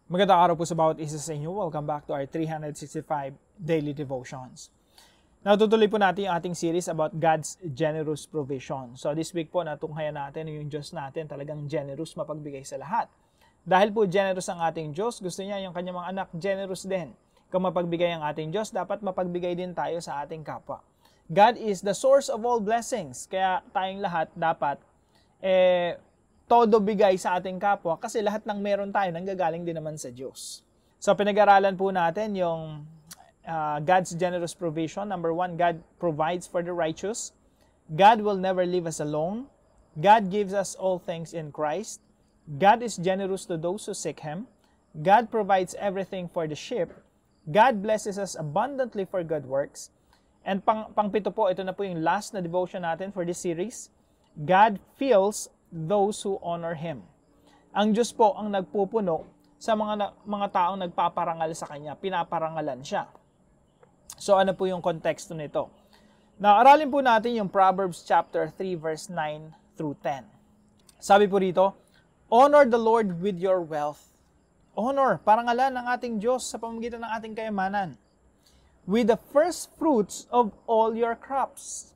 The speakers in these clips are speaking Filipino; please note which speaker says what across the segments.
Speaker 1: Magandang araw po sa bawat isa sa inyo. Welcome back to our 365 Daily Devotions. Natutuloy po natin yung ating series about God's generous provision. So this week po natunghayan natin yung Diyos natin talagang generous mapagbigay sa lahat. Dahil po generous ang ating Diyos, gusto niya yung kanyang mga anak generous din. Kung mapagbigay ang ating Diyos, dapat mapagbigay din tayo sa ating kapwa. God is the source of all blessings. Kaya tayong lahat dapat todo bigay sa ating kapwa kasi lahat ng meron tayo nanggagaling din naman sa Diyos. So pinag-aralan po natin yung God's generous provision. Number 1, God provides for the righteous. God will never leave us alone. God gives us all things in Christ. God is generous to those who seek Him. God provides everything for the sheep. God blesses us abundantly for good works. And pang-pito po, ito na po yung last na devotion natin for this series. God fills those who honor Him. Ang Diyos po ang nagpupuno sa mga taong nagpaparangal sa Kanya. Pinaparangalan siya. So ano po yung konteksto nito? Now, aralin po natin yung Proverbs chapter 3 verse 9 through 10. Sabi po rito, honor the Lord with your wealth. Honor, parangalan ng ating Diyos sa pamamagitan ng ating kayamanan. With the first fruits of all your crops.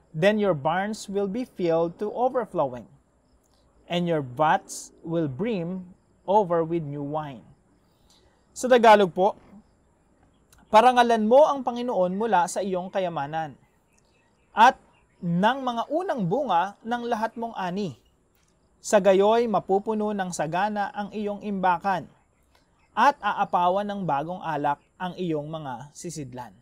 Speaker 1: Then your barns will be filled to overflowing, and your vats will brim over with new wine. Sa Tagalog po, parangalan mo ang Panginoon mula sa iyong kayamanan, at ng mga unang bunga ng lahat mong ani. Sa gayoy mapupuno ng sagana ang iyong imbakan, at aapawan ng bagong alak ang iyong mga sisidlan.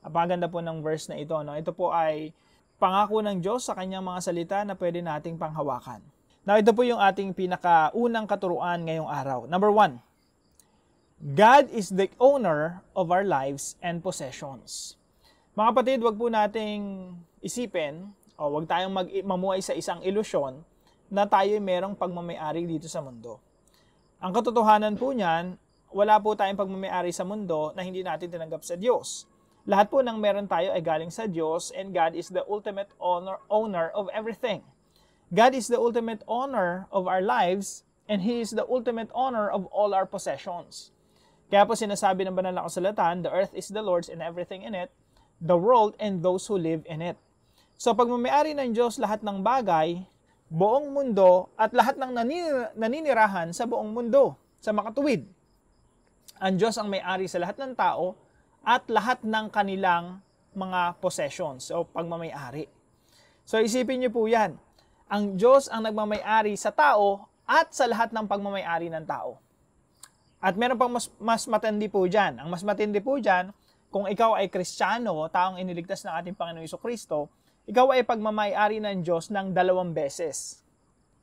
Speaker 1: Apaganda po ng verse na ito. No? Ito po ay pangako ng Diyos sa kanyang mga salita na pwede nating panghawakan. Now, ito po yung ating pinakaunang katuruan ngayong araw. Number 1, God is the owner of our lives and possessions. Mga kapatid, wag po nating isipin o wag tayong mamuhay sa isang ilusyon na tayo merong pagmamayari dito sa mundo. Ang katotohanan po niyan, wala po tayong pagmamayari sa mundo na hindi natin tinanggap sa Diyos. Lahat po ng meron tayo ay galing sa Diyos, and God is the ultimate owner of everything. God is the ultimate owner of our lives, and He is the ultimate owner of all our possessions. Kaya po sinasabi ng banal na kasulatan, the earth is the Lord's and everything in it, the world and those who live in it. So pag may-ari ng Diyos lahat ng bagay, buong mundo, at lahat ng naninirahan sa buong mundo, sa makatuwid. Ang Diyos ang may-ari sa lahat ng tao, at lahat ng kanilang mga possessions o pagmamay-ari. So isipin niyo po yan. Ang Diyos ang nagmamay-ari sa tao at sa lahat ng pagmamay-ari ng tao. At meron pang mas matindi po dyan. Ang mas matindi po dyan, kung ikaw ay Kristiyano, taong iniligtas ng ating Panginoong Jesucristo, ikaw ay pagmamay-ari ng Diyos ng 2 beses.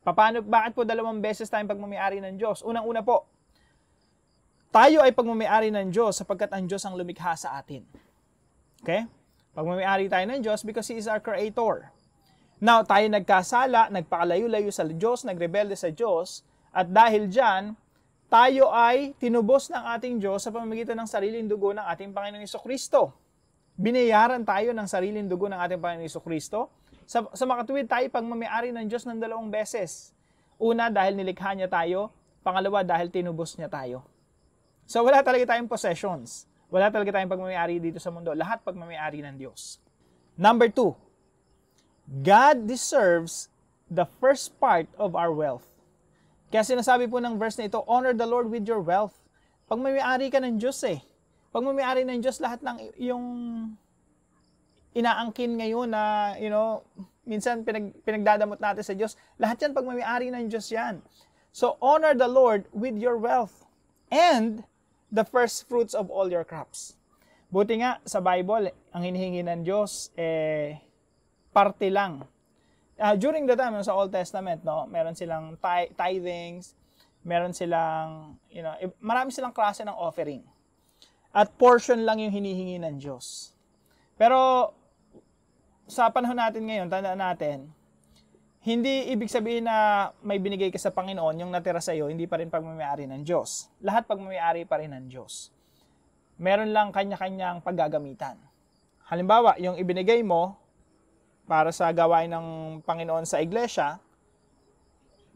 Speaker 1: Bakit po 2 beses tayong pagmamay-ari ng Diyos? Unang-una po, tayo ay pagmamayari ng Diyos sapagkat ang Diyos ang lumikha sa atin. Okay? Pagmamayari tayo ng Diyos because He is our Creator. Now, tayo nagkasala, nagpakalayo-layo sa Diyos, nagrebelde sa Diyos, at dahil dyan, tayo ay tinubos ng ating Diyos sa pamamagitan ng sariling dugo ng ating Panginoong Jesucristo. Binayaran tayo ng sariling dugo ng ating Panginoong Jesucristo. Sa makatuwid, tayo pagmamayari ng Diyos ng 2 beses. Una, dahil nilikha niya tayo. Pangalawa, dahil tinubos niya tayo. So wala talaga tayong possessions. Wala talaga tayong pagmamayari dito sa mundo. Lahat pagmamayari ng Diyos. Number 2, God deserves the first part of our wealth. Kaya sinasabi po ng verse na ito, honor the Lord with your wealth. Pagmamayari ka ng Diyos eh. Pagmamayari ng Diyos lahat ng yung inaangkin ngayon na, minsan pinagdadamot natin sa Diyos. Lahat yan pagmamayari ng Diyos yan. So honor the Lord with your wealth and the first fruits of all your crops. Buti nga, sa Bible, ang hinihingi ng Diyos, parte lang. During the time, sa Old Testament, no, meron silang tithings, meron silang, marami silang klase ng offering. At portion lang yung hinihingi ng Diyos. Pero, sa panahon natin ngayon, tandaan natin, hindi ibig sabihin na may binigay ka sa Panginoon, yung natira sa iyo, hindi pa rin pagmamayari ng Diyos. Lahat pagmamayari pa rin ng Diyos. Meron lang kanya-kanyang paggagamitan. Halimbawa, yung ibinigay mo para sa gawain ng Panginoon sa iglesia,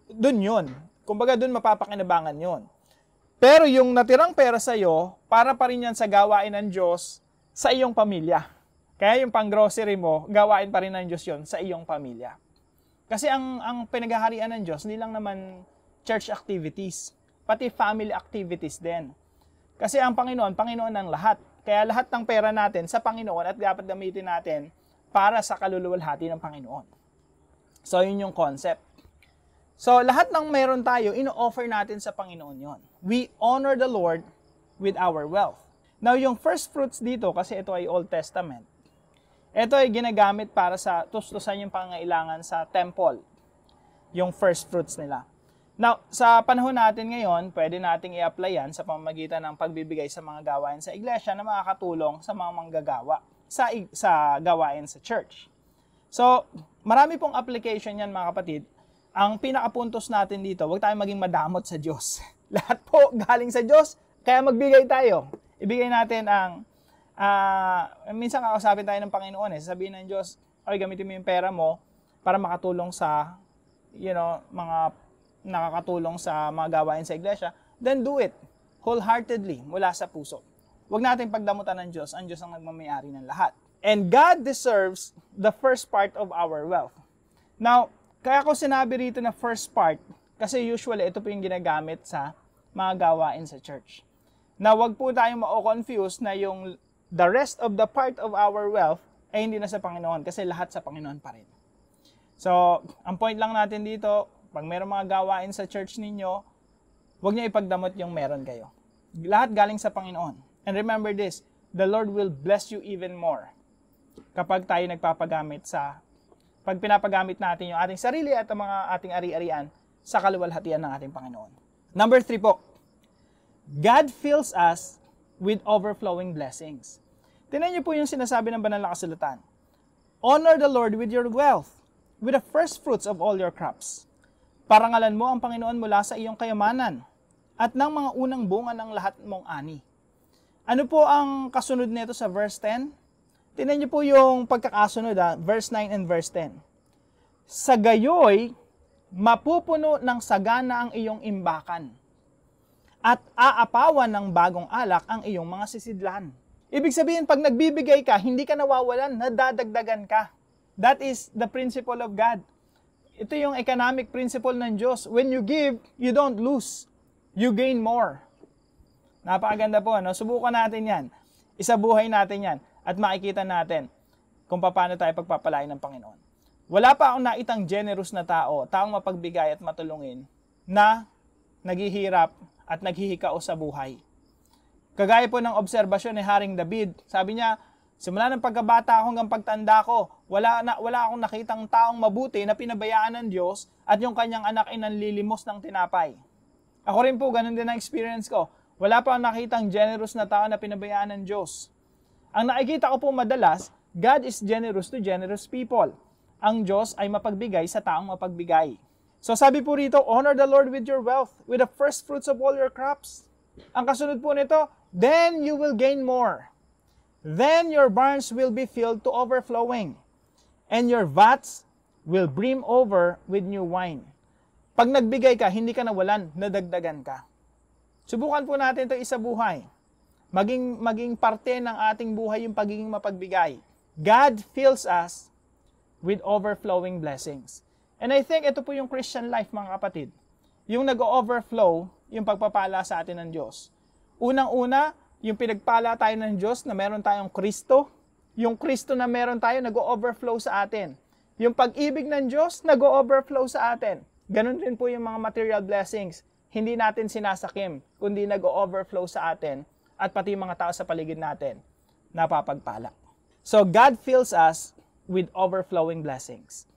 Speaker 1: dun yun. Kumbaga dun mapapakinabangan yun. Pero yung natirang pera sa'yo, para pa rin yan sa gawain ng Diyos sa iyong pamilya. Kaya yung pang-grocery mo, gawain pa rin ng Diyos yon sa iyong pamilya. Kasi ang pinaghaharian ng Diyos, hindi lang naman church activities, pati family activities din. Kasi ang Panginoon, Panginoon ng lahat. Kaya lahat ng pera natin sa Panginoon at dapat gamitin natin para sa kaluluwalhati ng Panginoon. So, yun yung concept. So, lahat ng meron tayo, ino-offer natin sa Panginoon yon. We honor the Lord with our wealth. Now, yung first fruits dito, kasi ito ay Old Testament, ito ay ginagamit para sa tustusan yung pangailangan sa temple, yung first fruits nila. Now, sa panahon natin ngayon, pwede nating i-apply yan sa pamamagitan ng pagbibigay sa mga gawain sa iglesia na makakatulong sa mga manggagawa sa gawain sa church. So, marami pong application yan mga kapatid. Ang pinakapuntos natin dito, huwag tayong maging madamot sa Diyos. Lahat po galing sa Diyos, kaya magbigay tayo. Ibigay natin ang, minsan kakausapin tayo ng Panginoon sasabihin ng Diyos, ay gamitin mo yung pera mo para makatulong sa, mga nakakatulong sa mga gawain sa iglesia, then do it wholeheartedly, mula sa puso. Huwag natin pagdamutan ng Diyos, ang Diyos ang nagmamayari ng lahat. And God deserves the first part of our wealth. Now, kaya ko sinabi rito na first part, kasi usually ito po yung ginagamit sa mga gawain sa church. Na wag po tayong ma-confuse na yung the rest of the part of our wealth ay hindi na sa Panginoon kasi lahat sa Panginoon pa rin. So, ang point lang natin dito, pag mayroong mga gawain sa church ninyo, wag niyo ipagdamot yung meron kayo. Lahat galing sa Panginoon. And remember this, the Lord will bless you even more kapag tayo nagpapagamit pag pinapagamit natin yung ating sarili at ang mga ating ari-arian sa kaluwalhatian ng ating Panginoon. Number 3 po, God fills us with overflowing blessings. Tingnan niyo po yung sinasabi ng banal na kasulatan. Honor the Lord with your wealth, with the first fruits of all your crops. Parangalan mo ang Panginoon mula sa iyong kayamanan at ng mga unang bunga ng lahat mong ani. Ano po ang kasunod nito sa verse 10? Tingnan niyo po yung pagkakasunod, verse 9 and verse 10. Sa gayoy, mapupuno ng sagana ang iyong imbakan at aapawan ng bagong alak ang iyong mga sisidlan. Ibig sabihin, pag nagbibigay ka, hindi ka nawawalan, nadadagdagan ka. That is the principle of God. Ito yung economic principle ng Diyos. When you give, you don't lose. You gain more. Napakaganda po, no? Subukan natin yan. Isabuhay natin yan. At makikita natin kung paano tayo pagpapalain ng Panginoon. Wala pa akong naitang generous na tao, taong mapagbigay at matulungin, na naghihirap at naghihikao sa buhay. Kagaya po ng obserbasyon ni Haring David, sabi niya, simula ng pagkabata ako hanggang pagtanda ko, wala akong nakitang taong mabuti na pinabayaan ng Diyos at yung kanyang anak ay nanlilimos ng tinapay. Ako rin po, ganun din ang experience ko. Wala pa akong nakitang generous na tao na pinabayaan ng Diyos. Ang nakikita ko po madalas, God is generous to generous people. Ang Diyos ay mapagbigay sa taong mapagbigay. So sabi po rito, honor the Lord with your wealth, with the first fruits of all your crops. Ang kasunod po nito, then you will gain more. Then your barns will be filled to overflowing, and your vats will brim over with new wine. Pag nagbigay ka, hindi ka nawalan, nadagdagan ka. Subukan po natin ito isabuhay. Maging parte ng ating buhay yung pagiging mapagbigay. God fills us with overflowing blessings. And I think ito po yung Christian life, mga kapatid. Yung nag-overflow, yung pagpapala sa atin ng Diyos. Unang-una, yung pinagpala tayo ng Diyos na meron tayong Kristo. Yung Kristo na meron tayo, nag-overflow sa atin. Yung pag-ibig ng Diyos, nag-overflow sa atin. Ganon din po yung mga material blessings. Hindi natin sinasakim, kundi nag-overflow sa atin at pati mga tao sa paligid natin napapagpala. So, God fills us with overflowing blessings.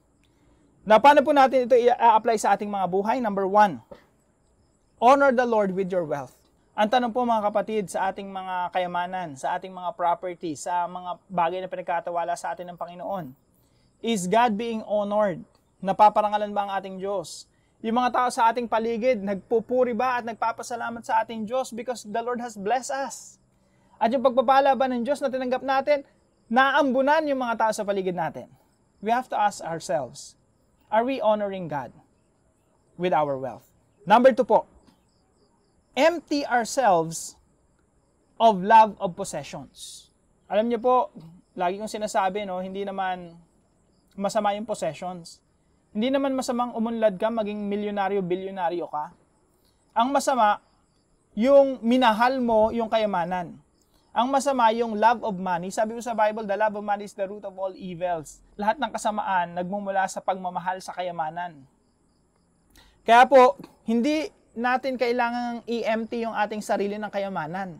Speaker 1: Na paano po natin ito i-apply sa ating mga buhay? Number 1, honor the Lord with your wealth. Ang tanong po mga kapatid, sa ating mga kayamanan, sa ating mga property, sa mga bagay na pinagkatawala sa atin ng Panginoon, is God being honored? Napaparangalan ba ang ating Diyos? Yung mga tao sa ating paligid, nagpupuri ba at nagpapasalamat sa ating Diyos because the Lord has blessed us? At yung pagpapala ba ng Diyos na tinanggap natin, naambunan yung mga tao sa paligid natin? We have to ask ourselves, are we honoring God with our wealth? Number 2 po, empty ourselves of love of possessions. Alam niyo po, lagi kong sinasabi, no, hindi naman masama yung possessions. Hindi naman masamang umunlad ka, maging milyonaryo, bilyonaryo ka. Ang masama, yung minahal mo yung kayamanan. Ang masama, yung love of money. Sabi ko sa Bible, the love of money is the root of all evils. Lahat ng kasamaan nagmumula sa pagmamahal sa kayamanan. Kaya po, hindi natin kailangang i-empty yung ating sarili ng kayamanan.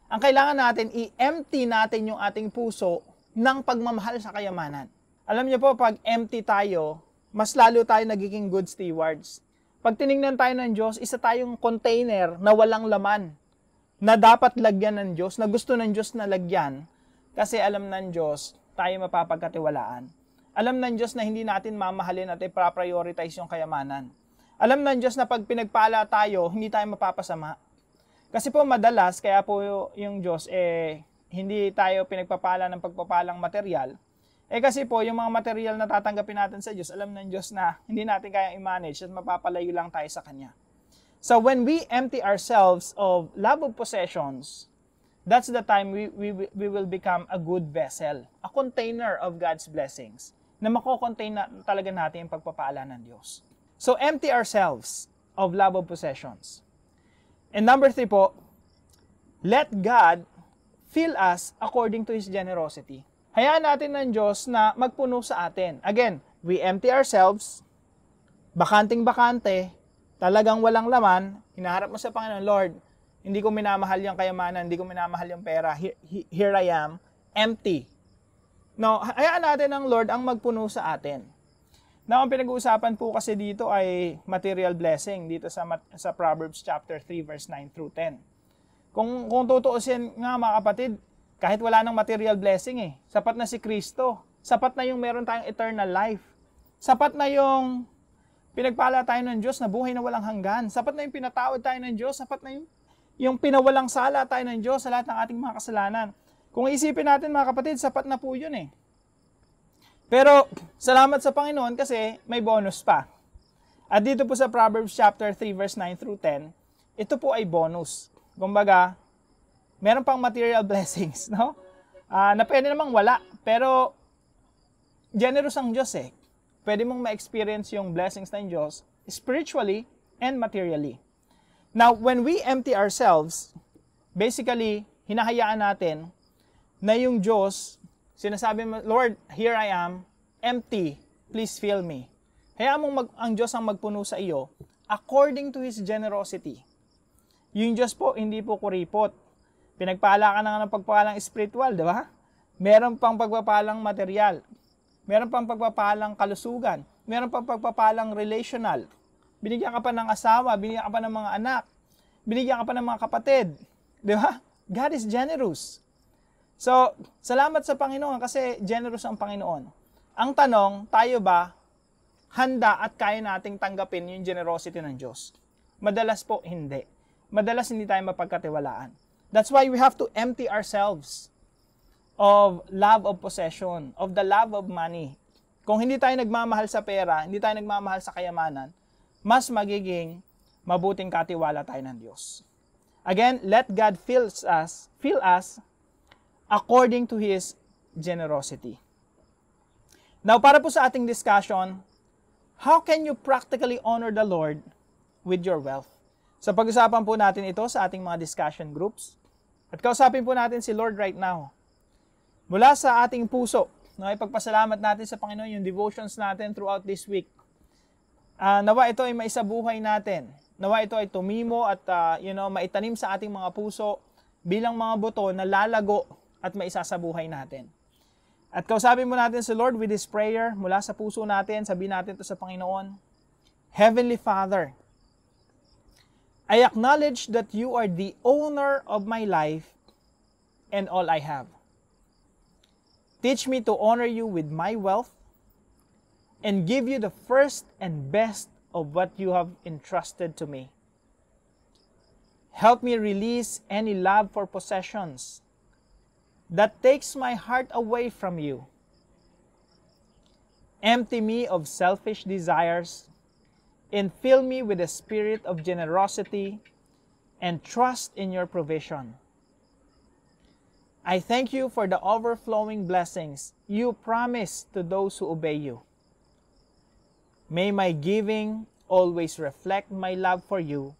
Speaker 1: Ang kailangan natin, i-empty natin yung ating puso ng pagmamahal sa kayamanan. Alam niyo po, pag empty tayo, mas lalo tayo nagiging good stewards. Pag tinignan tayo ng Diyos, isa tayong container na walang laman, na dapat lagyan ng Diyos, na gusto ng Diyos na lagyan, kasi alam ng Diyos, tayo mapapagkatiwalaan. Alam ng Diyos na hindi natin mamahalin at i-prioritize yung kayamanan. Alam ng Diyos na pag pinagpala tayo, hindi tayo mapapasama. Kasi po madalas, kaya po yung Diyos, hindi tayo pinagpapala ng pagpapalang material. Kasi po, yung mga material na tatanggapin natin sa Diyos, alam ng Diyos na hindi natin kayang i-manage at mapapalayo lang tayo sa Kanya. So when we empty ourselves of love of possessions, that's the time we will become a good vessel, a container of God's blessings, na mako-contain na talaga natin yung pagpapala ng Diyos. So empty ourselves of love of possessions. And number 3 po, let God fill us according to His generosity. Hayaan natin ng Diyos na magpuno sa atin. Again, we empty ourselves, bakanting-bakante, talagang walang laman, hinaharap mo sa Panginoon, Lord, hindi ko minamahal yung kayamanan, hindi ko minamahal yung pera, here I am, empty. No, hayaan natin ng Lord ang magpuno sa atin. Now, ang pinag-uusapan po kasi dito ay material blessing dito sa Proverbs chapter 3 verse 9 through 10. Kung tutuusin nga mga kapatid, kahit wala nang material blessing sapat na si Kristo. Sapat na yung meron tayong eternal life. Sapat na yung pinagpala tayo ng Diyos na buhay na walang hanggan. Sapat na yung pinatawad tayo ng Diyos. Sapat na yung pinawalang sala tayo ng Diyos sa lahat ng ating mga kasalanan. Kung isipin natin mga kapatid, sapat na po yun Pero, salamat sa Panginoon kasi may bonus pa. At dito po sa Proverbs chapter 3 verse 9 through 10, ito po ay bonus. Kumbaga, meron pang material blessings, no? Na pwede namang wala, pero generous ang Diyos Pwede mong ma-experience yung blessings ng Diyos spiritually and materially. Now, when we empty ourselves, basically, hinahayaan natin na yung Diyos, sinasabi mo, Lord, here I am, empty, please fill me. Hayaan mong ang Diyos ang magpuno sa iyo according to His generosity. Yung Diyos po, hindi po kuripot. Pinagpala ka na ng pagpapalang spiritual, di ba? Meron pang pagpapalang material. Meron pang pagpapalang kalusugan. Meron pang pagpapalang relational. Binigyan ka pa ng asawa, binigyan ka pa ng mga anak. Binigyan ka pa ng mga kapatid. Di ba? God is generous. So, salamat sa Panginoon kasi generous ang Panginoon. Ang tanong, tayo ba handa at kaya nating tanggapin yung generosity ng Diyos? Madalas po, hindi. Madalas hindi tayo mapagkatiwalaan. That's why we have to empty ourselves of love of possession, of the love of money. Kung hindi tayo nagmamahal sa pera, hindi tayo nagmamahal sa kayamanan, mas magiging mabuting katiwala tayo ng Diyos. Again, let God fill us according to His generosity. Now, para po sa ating discussion, how can you practically honor the Lord with your wealth? So, pag-usapan po natin ito sa ating mga discussion groups. At kausapin po natin si Lord right now. Mula sa ating puso, ipagpasalamat natin sa Panginoon yung devotions natin throughout this week. Nawa ito ay maisabuhay natin. Nawa ito ay tumimo at maitanim sa ating mga puso bilang mga buto na lalago at maisasabuhay natin. At kausapin mo natin si Lord with this prayer mula sa puso natin. Sabihin natin ito sa Panginoon. Heavenly Father, I acknowledge that you are the owner of my life and all I have. Teach me to honor you with my wealth and give you the first and best of what you have entrusted to me. Help me release any love for possessions that takes my heart away from you. Empty me of selfish desires and fill me with a spirit of generosity and trust in your provision. I thank you for the overflowing blessings you promise to those who obey you. May my giving always reflect my love for you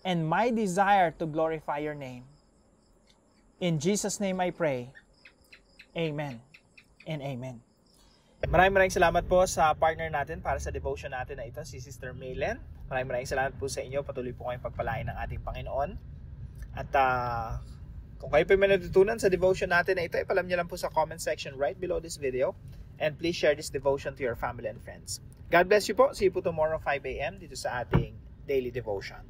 Speaker 1: and my desire to glorify your name. In Jesus' name I pray. Amen and amen. Maraming salamat po sa partner natin para sa devotion natin na ito, si Sister Maylen. Maraming salamat po sa inyo. Patuloy po kayong pagpalain ng ating Panginoon. At kung kayo po may natutunan sa devotion natin na ito, ipalam niyo lang po sa comment section right below this video. And please share this devotion to your family and friends. God bless you po. See you po tomorrow 5 a.m. dito sa ating daily devotion.